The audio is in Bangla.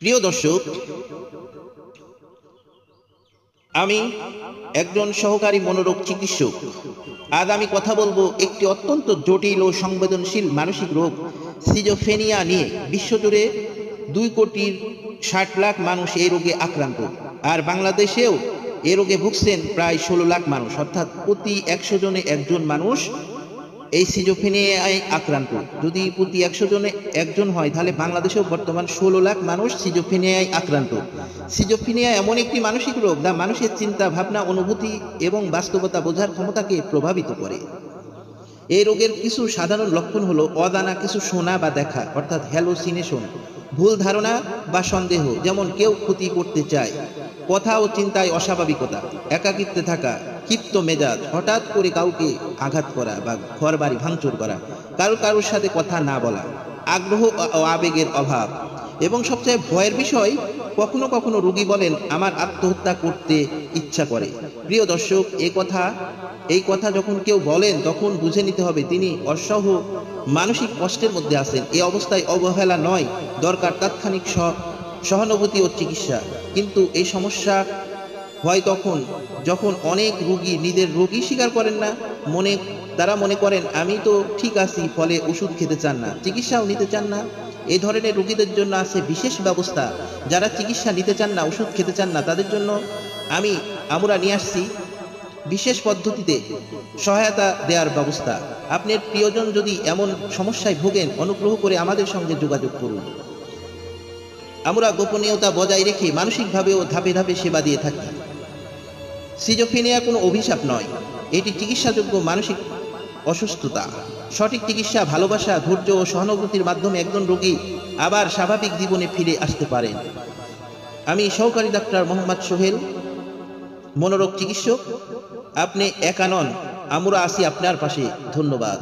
প্রিয় দর্শক, আমি একজন সহকারী মনোরোগ চিকিৎসক। আজ আমি কথা বলবো একটি অত্যন্ত জটিল ও সংবেদনশীল মানসিক রোগ সিজোফ্রেনিয়া নিয়ে। বিশ্বজুড়ে 2,60,00,000 মানুষ এই রোগে আক্রান্ত, আর বাংলাদেশেও এই রোগে ভুগছেন প্রায় 16 লাখ মানুষ, অর্থাৎ প্রতি 100 জনে একজন মানুষ এই সিজোফ্রেনিয়ায় আক্রান্ত। যদি প্রতি 100 জনে একজন হয়, তাহলে বাংলাদেশেও বর্তমান 16 লাখ মানুষ সিজোফ্রেনিয়ায় আক্রান্ত। সিজোফ্রেনিয়া এমন একটি মানসিক রোগ যা মানুষের চিন্তা, ভাবনা, অনুভূতি এবং বাস্তবতা বোঝার ক্ষমতাকে প্রভাবিত করে। এই রোগের কিছু সাধারণ লক্ষণ হলো অজানা কিছু শোনা বা দেখা, অর্থাৎ হ্যালোসিনেশন, ভুল ধারণা বা সন্দেহ, যেমন কেউ ক্ষতি করতে চায়, কথা ও চিন্তায় অস্বাভাবিকতা, একাকিত্বে থাকা, ক্ষিপ্ত মেজাজ, হঠাৎ করে কাউকে আঘাত করা বা ঘর বাড়ি ভাঙচুর করা, কারোর সাথে কথা না বলা, আগ্রহ ও আবেগের অভাব, এবং সবচেয়ে ভয়ের বিষয়, কখনো কখনো রোগী বলেন আমার আত্মহত্যা করতে ইচ্ছা করে। প্রিয় দর্শক, এই কথা যখন কেউ বলেন, তখন বুঝে নিতে হবে তিনি অসহ মানসিক কষ্টের মধ্যে আছেন। এই অবস্থায় অবহেলা নয়, দরকার তাৎক্ষণিক সহানুভূতি ও চিকিৎসা। কিন্তু এই সমস্যা হয় তখন যখন অনেক রোগী নিজের রোগী স্বীকার করেন না। তারা মনে করেন আমি তো ঠিক আছি, ফলে ওষুধ খেতে চান না, চিকিৎসাও নিতে চান না। এই ধরনের রোগীদের জন্য আছে বিশেষ ব্যবস্থা। যারা চিকিৎসা নিতে চান না, ওষুধ খেতে চান না, তাদের জন্য আমরা নিয়ে আসছি বিশেষ পদ্ধতিতে সহায়তা দেওয়ার ব্যবস্থা। আপনার প্রিয়জন যদি এমন সমস্যায় ভোগেন, অনুগ্রহ করে আমাদের সঙ্গে যোগাযোগ করুন। আমরা গোপনীয়তা বজায় রেখে মানসিকভাবেও ধাপে ধাপে সেবা দিয়ে থাকি। সিজোফ্রেনিয়া কোনো অভিশাপ নয়, এটি চিকিৎসাযোগ্য মানসিক অসুস্থতা। সঠিক চিকিৎসা, ভালোবাসা, ধৈর্য ও সহানুভূতির মাধ্যমে একজন রোগী আবার স্বাভাবিক জীবনে ফিরে আসতে পারেন। আমি সহকারী ডাক্তার মোহাম্মদ সোহেল, মনোরোগ চিকিৎসক। আপনি একা নন, আমরা আছি আপনার পাশে। ধন্যবাদ।